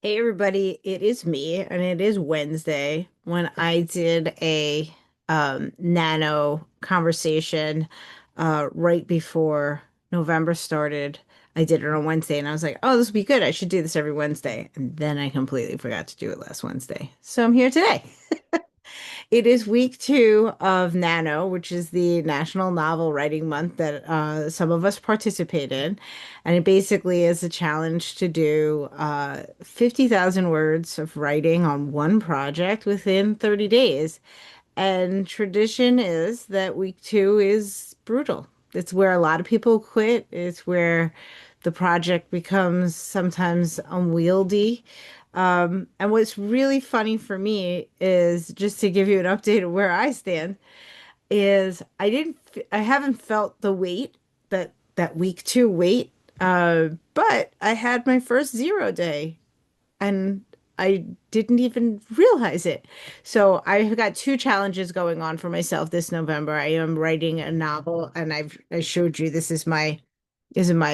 Hey everybody, it is me, and it is Wednesday when I did a nano conversation right before November started. I did it on Wednesday, and I was like, "Oh, this will be good. I should do this every Wednesday." And then I completely forgot to do it last Wednesday, so I'm here today. It is week two of NaNo, which is the National Novel Writing Month that some of us participate in. And it basically is a challenge to do 50,000 words of writing on one project within 30 days. And tradition is that week two is brutal. It's where a lot of people quit. It's where the project becomes sometimes unwieldy. And what's really funny for me is just to give you an update of where I stand is I haven't felt the weight that week two weight. But I had my first 0 day and I didn't even realize it. So I've got two challenges going on for myself this November. I am writing a novel, and I showed you this is my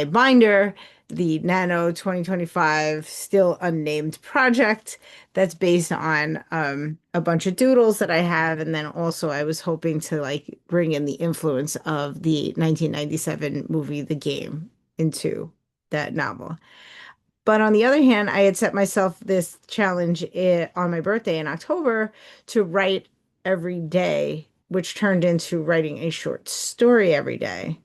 binder, the Nano 2025 still unnamed project that's based on a bunch of doodles that I have, and then also I was hoping to like bring in the influence of the 1997 movie The Game into that novel. But on the other hand, I had set myself this challenge on my birthday in October to write every day, which turned into writing a short story every day,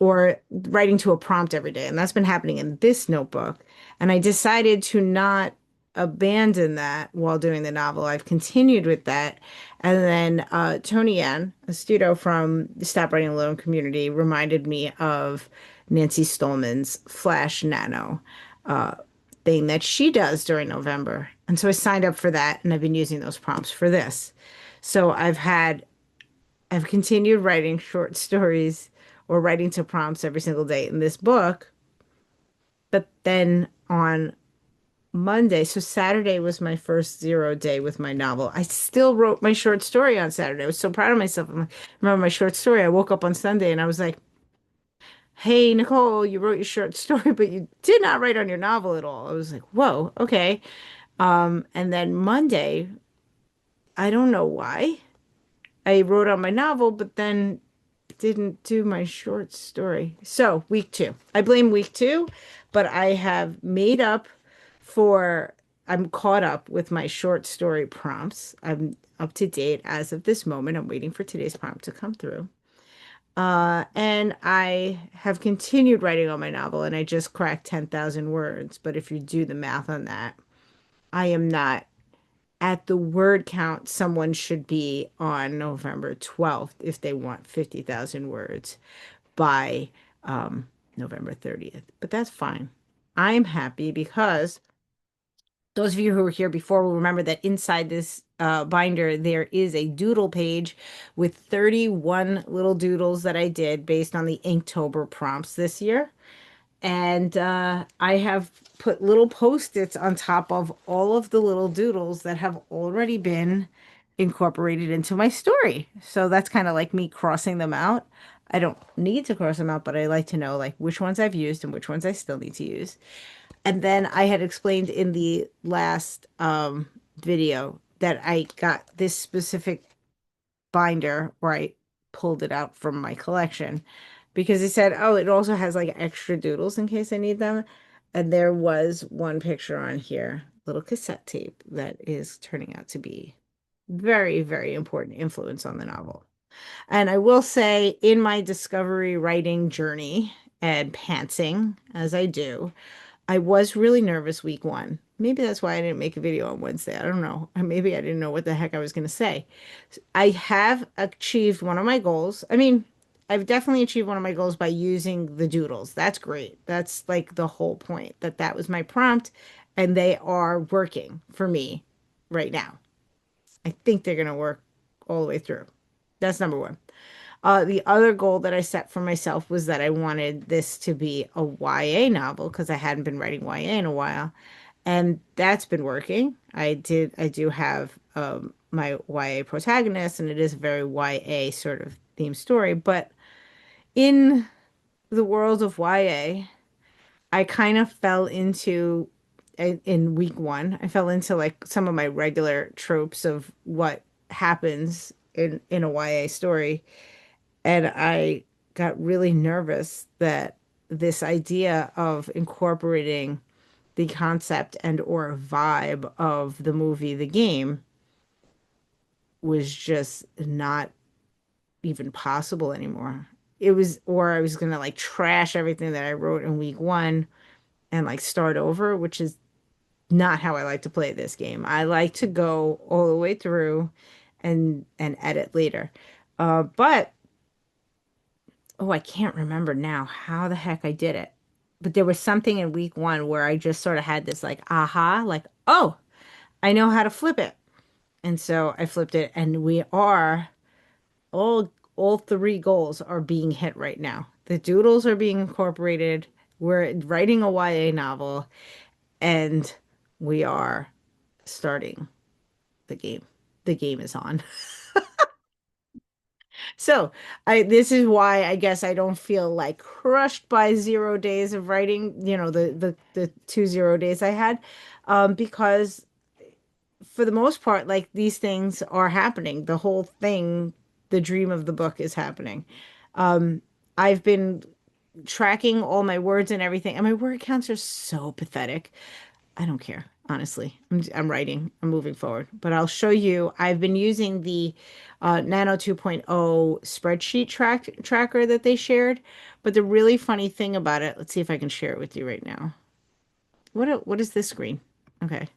or writing to a prompt every day. And that's been happening in this notebook. And I decided to not abandon that while doing the novel. I've continued with that. And then Tony Ann, a studio from the Stop Writing Alone community, reminded me of Nancy Stallman's Flash Nano uh, thing that she does during November. And so I signed up for that, and I've been using those prompts for this. So I've continued writing short stories or writing to prompts every single day in this book. But then on Monday, so Saturday was my first 0 day with my novel. I still wrote my short story on Saturday. I was so proud of myself. Remember my short story? I woke up on Sunday and I was like, "Hey, Nicole, you wrote your short story, but you did not write on your novel at all." I was like, "Whoa, okay." And then Monday, I don't know why. I wrote on my novel, but then didn't do my short story. So, week two. I blame week two, but I have made up for, I'm caught up with my short story prompts. I'm up to date as of this moment. I'm waiting for today's prompt to come through. And I have continued writing on my novel, and I just cracked 10,000 words. But if you do the math on that, I am not at the word count someone should be on November 12th if they want 50,000 words by November 30th. But that's fine. I'm happy because those of you who were here before will remember that inside this binder, there is a doodle page with 31 little doodles that I did based on the Inktober prompts this year. And I have put little post-its on top of all of the little doodles that have already been incorporated into my story. So that's kind of like me crossing them out. I don't need to cross them out, but I like to know like which ones I've used and which ones I still need to use. And then I had explained in the last video that I got this specific binder where I pulled it out from my collection because it said, oh, it also has like extra doodles in case I need them. And there was one picture on here, little cassette tape that is turning out to be very, very important influence on the novel. And I will say, in my discovery writing journey and pantsing as I do, I was really nervous week one. Maybe that's why I didn't make a video on Wednesday. I don't know. Or maybe I didn't know what the heck I was going to say. I have achieved one of my goals. I mean, I've definitely achieved one of my goals by using the doodles. That's great. That's like the whole point that that was my prompt, and they are working for me right now. I think they're going to work all the way through. That's number one. The other goal that I set for myself was that I wanted this to be a YA novel because I hadn't been writing YA in a while. And that's been working. I do have my YA protagonist, and it is a very YA sort of theme story. But in the world of YA, I kind of fell into in week one. I fell into like some of my regular tropes of what happens in a YA story, and I got really nervous that this idea of incorporating the concept and or vibe of the movie, the game, was just not even possible anymore. It was, or I was gonna like trash everything that I wrote in week one and like start over, which is not how I like to play this game. I like to go all the way through and edit later. But oh, I can't remember now how the heck I did it. But there was something in week one where I just sort of had this like aha, like, oh, I know how to flip it. And so I flipped it, and we are all three goals are being hit right now. The doodles are being incorporated. We're writing a YA novel, and we are starting the game. The game is on. So I this is why I guess I don't feel like crushed by 0 days of writing, the 2 0 days I had, because for the most part, like these things are happening. The whole thing, the dream of the book is happening. Um, I've been tracking all my words and everything, and my word counts are so pathetic. I don't care, honestly. I'm writing, I'm moving forward. But I'll show you. I've been using the Nano 2.0 spreadsheet tracker that they shared. But the really funny thing about it, let's see if I can share it with you right now. What is this screen? Okay.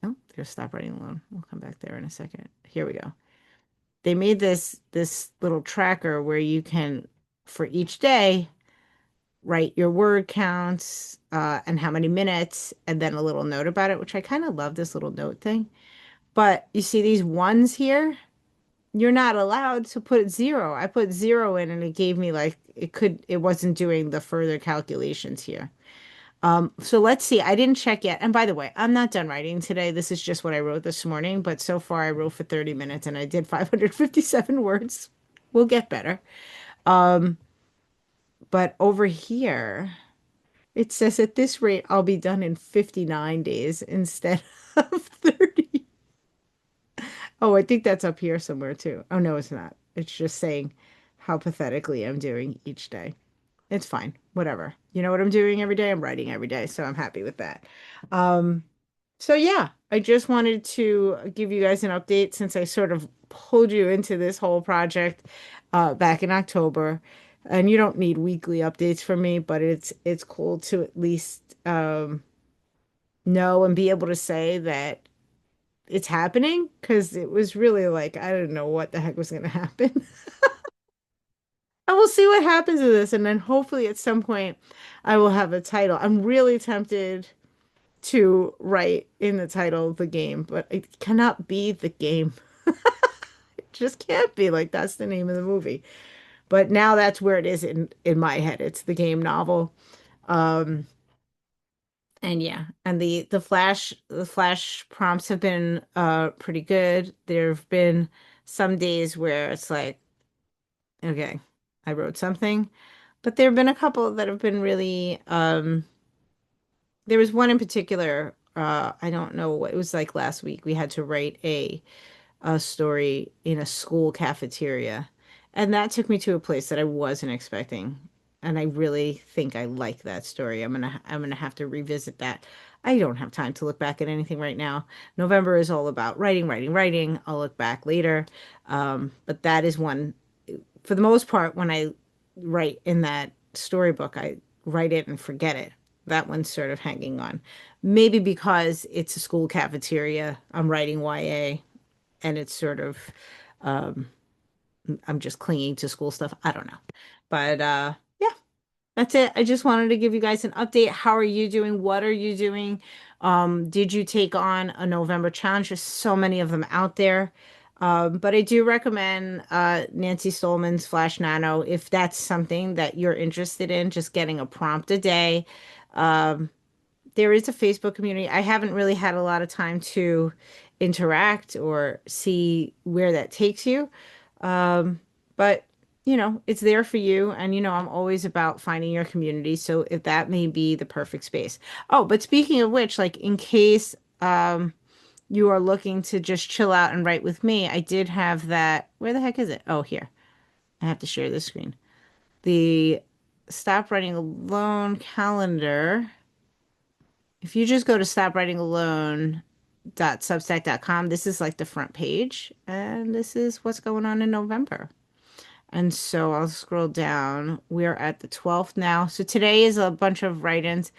Oh, there's stop writing alone. We'll come back there in a second. Here we go. They made this little tracker where you can, for each day, write your word counts and how many minutes, and then a little note about it, which I kind of love this little note thing. But you see these ones here? You're not allowed to put zero. I put zero in and it gave me like it wasn't doing the further calculations here. So let's see. I didn't check yet. And by the way, I'm not done writing today. This is just what I wrote this morning, but so far I wrote for 30 minutes and I did 557 words. We'll get better. Um, but over here, it says at this rate, I'll be done in 59 days instead of 30. Oh, I think that's up here somewhere too. Oh, no, it's not. It's just saying how pathetically I'm doing each day. It's fine. Whatever. You know what I'm doing every day? I'm writing every day, so I'm happy with that. Um, so yeah, I just wanted to give you guys an update since I sort of pulled you into this whole project back in October. And you don't need weekly updates from me, but it's cool to at least know and be able to say that it's happening because it was really like I didn't know what the heck was going to happen. And we'll see what happens with this, and then hopefully at some point I will have a title. I'm really tempted to write in the title of the game, but it cannot be the game. It just can't be like that's the name of the movie. But now that's where it is in my head. It's the game novel. Um, and yeah, and the flash prompts have been pretty good. There have been some days where it's like, okay, I wrote something, but there have been a couple that have been really there was one in particular, I don't know what it was like last week. We had to write a story in a school cafeteria. And that took me to a place that I wasn't expecting. And I really think I like that story. I'm gonna have to revisit that. I don't have time to look back at anything right now. November is all about writing, writing, writing. I'll look back later. But that is one, for the most part, when I write in that storybook, I write it and forget it. That one's sort of hanging on. Maybe because it's a school cafeteria, I'm writing YA, and it's sort of um I'm just clinging to school stuff. I don't know. But yeah, that's it. I just wanted to give you guys an update. How are you doing? What are you doing? Did you take on a November challenge? There's so many of them out there. But I do recommend Nancy Stolman's Flash Nano if that's something that you're interested in, just getting a prompt a day. Um, there is a Facebook community. I haven't really had a lot of time to interact or see where that takes you. Um, but it's there for you. And, I'm always about finding your community. So if that may be the perfect space. Oh, but speaking of which, like in case you are looking to just chill out and write with me, I did have that. Where the heck is it? Oh, here. I have to share this screen. The Stop Writing Alone calendar. If you just go to stopwritingalone.substack.com, this is like the front page, and this is what's going on in November. And so I'll scroll down. We're at the 12th now. So today is a bunch of write-ins.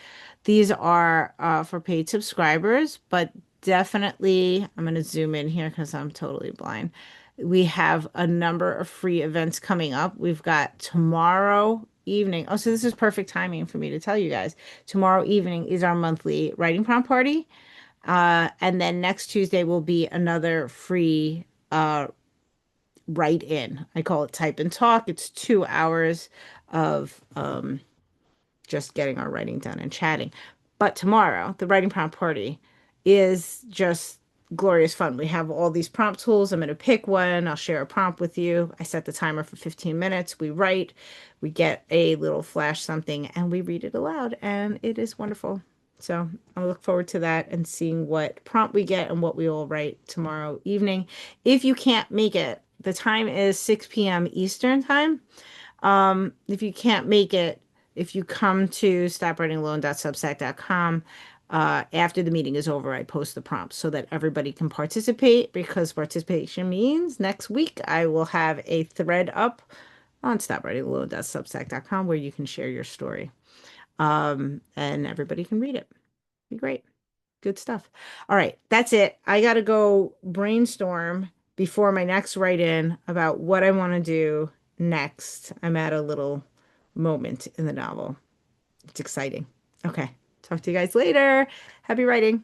These are for paid subscribers, but definitely, I'm going to zoom in here because I'm totally blind. We have a number of free events coming up. We've got tomorrow evening. Oh, so this is perfect timing for me to tell you guys. Tomorrow evening is our monthly writing prompt party. And then next Tuesday will be another free write in. I call it type and talk. It's 2 hours of just getting our writing done and chatting. But tomorrow, the writing prompt party is just glorious fun. We have all these prompt tools. I'm going to pick one. I'll share a prompt with you. I set the timer for 15 minutes. We write, we get a little flash something, and we read it aloud. And it is wonderful. So I look forward to that and seeing what prompt we get and what we will write tomorrow evening. If you can't make it, the time is 6 p.m. Eastern time. If you can't make it, if you come to stopwritingalone.substack.com, after the meeting is over, I post the prompts so that everybody can participate because participation means next week I will have a thread up on stopwritingalone.substack.com where you can share your story. And everybody can read it. Be great. Good stuff. All right, that's it. I got to go brainstorm before my next write-in about what I want to do next. I'm at a little moment in the novel. It's exciting. Okay, talk to you guys later. Happy writing.